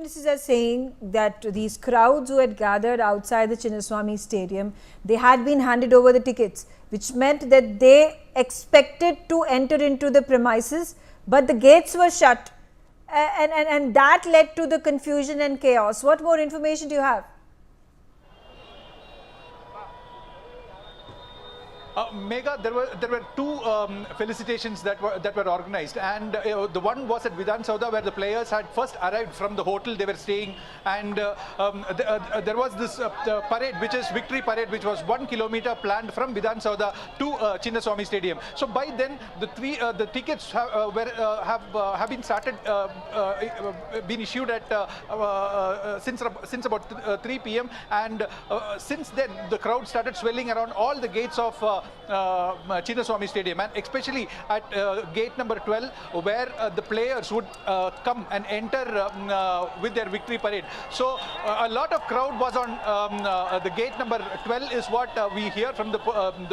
eyewitnesses are saying that these crowds who had gathered outside the Chinnaswamy Stadium, they had been handed over the tickets, which meant that they expected to enter into the premises, but the gates were shut, and that led to the confusion and chaos. What more information do you have? Megha, there were two felicitations that were organized, and the one was at Vidhan Sauda, where the players had first arrived from the hotel they were staying, and there was this parade, which is Victory Parade, which was 1 kilometer planned from Vidhan Sauda to Chinnaswamy Stadium. So by then, the tickets have been started, been issued at since about 3 p.m. and since then the crowd started swelling around all the gates of Chinnaswamy Stadium, and especially at gate number 12, where the players would come and enter with their victory parade. So a lot of crowd was on the gate number 12 is what we hear from the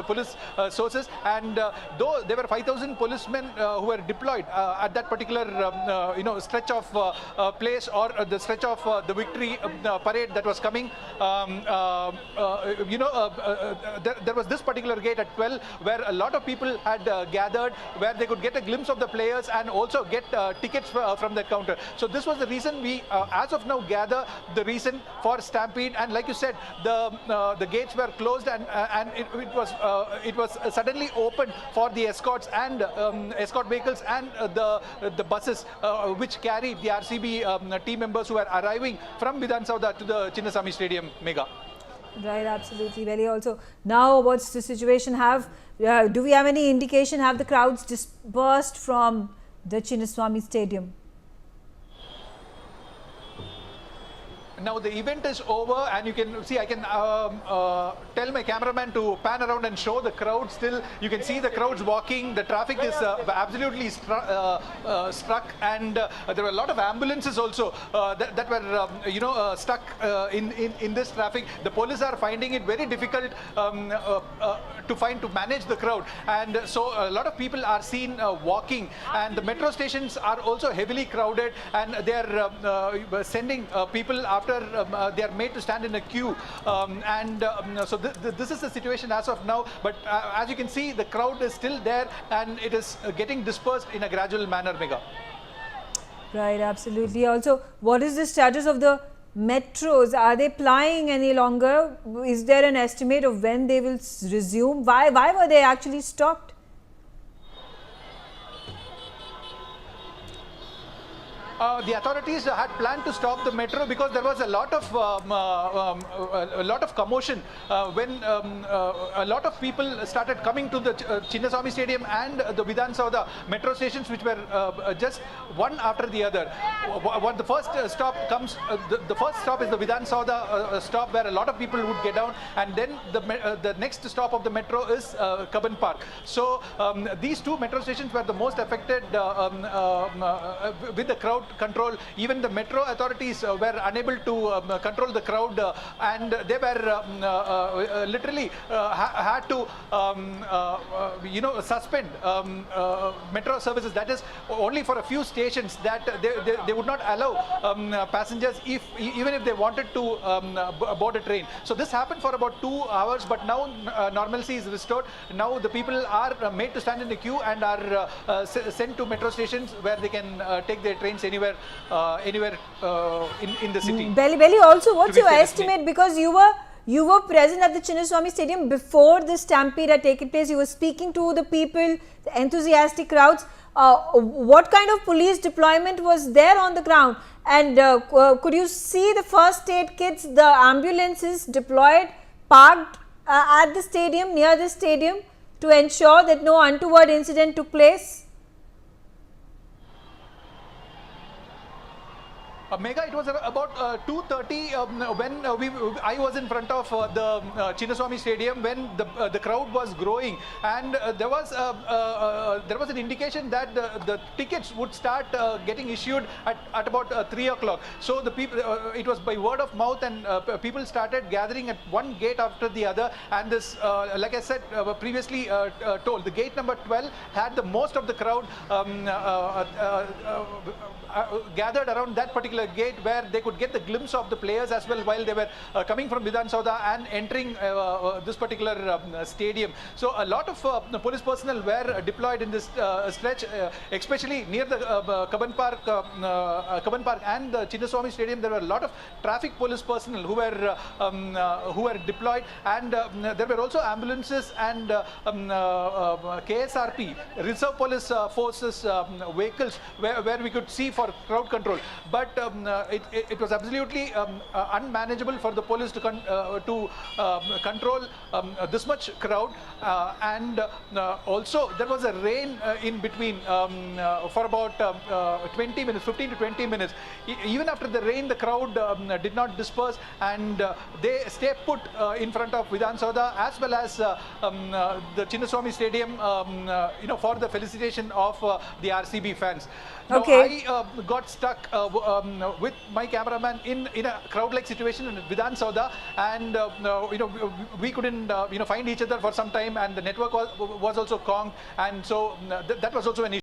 police sources, and though there were 5,000 policemen who were deployed at that particular stretch of place, or the stretch of the victory parade that was coming, there was this particular gate at 12 where a lot of people had gathered, where they could get a glimpse of the players and also get tickets from the counter. So this was the reason we as of now gather the reason for Stampede. And like you said, the gates were closed, and it was suddenly opened for the escorts and escort vehicles and the buses which carry the RCB team members who are arriving from Vidhan Sauda to the Chinnaswamy Stadium, Megha. Right, absolutely. Very also. Now, what's the situation? Do we have any indication? Have the crowds dispersed from the Chinnaswamy Stadium? Now the event is over, and you can see, I can tell my cameraman to pan around and show the crowd. Still, you can see the crowds walking. The traffic is absolutely struck, and there were a lot of ambulances also that were stuck in this traffic. The police are finding it very difficult to manage the crowd, and so a lot of people are seen walking, and the metro stations are also heavily crowded, and they are sending people after they are made to stand in a queue, so this is the situation as of now. But as you can see, the crowd is still there, and it is getting dispersed in a gradual manner, Megha. Right, absolutely. Also, what is the status of the metros? Are they plying any longer? Is there an estimate of when they will resume? Why were they actually stopped? The authorities had planned to stop the metro because there was a lot of commotion when a lot of people started coming to the Chinnaswamy Stadium and the Vidhan Sauda metro stations, which were just one after the other. The first stop comes. The first stop is the Vidhan Sauda stop, where a lot of people would get down, and then the next stop of the metro is Cubbon Park. So these two metro stations were the most affected with the crowd control. Even the metro authorities were unable to control the crowd, and they were literally had to suspend metro services. That is only for a few stations that they would not allow passengers even if they wanted to board a train. So this happened for about 2 hours, but now normalcy is restored. Now the people are made to stand in the queue and are sent to metro stations where they can take their trains anywhere in the city. Belly, also, what's your estimate? Because you were present at the Chinnaswamy Stadium before the Stampede had taken place. You were speaking to the people, the enthusiastic crowds. What kind of police deployment was there on the ground? And could you see the first aid kits, the ambulances deployed, parked at the stadium, near the stadium, to ensure that no untoward incident took place? Megha, it was about 2:30 when I was in front of the Chinnaswamy Stadium when the crowd was growing, and there was an indication that the tickets would start getting issued at about 3 o'clock. So the people, it was by word of mouth, and people started gathering at one gate after the other. And this, like I said previously told, the gate number 12 had the most of the crowd gathered around that particular particular gate where they could get the glimpse of the players as well while they were coming from Vidhan Sauda and entering this particular stadium. So a lot of police personnel were deployed in this stretch, especially near the Kaban Park and the Chinnaswamy Stadium. There were a lot of traffic police personnel who were deployed, and there were also ambulances and KSRP, Reserve Police Forces vehicles where we could see for crowd control. But it was absolutely unmanageable for the police to control this much crowd, and also there was a rain in between for about 20 minutes, 15 to 20 minutes. Even after the rain, the crowd did not disperse, and they stayed put in front of Vidhan Sauda as well as the Chinnaswamy Stadium, for the felicitation of the RCB fans. Now, Okay. I got stuck with my cameraman in a crowd-like situation in Vidhan Sauda, and we couldn't find each other for some time, and the network was also conked, and so that was also an issue.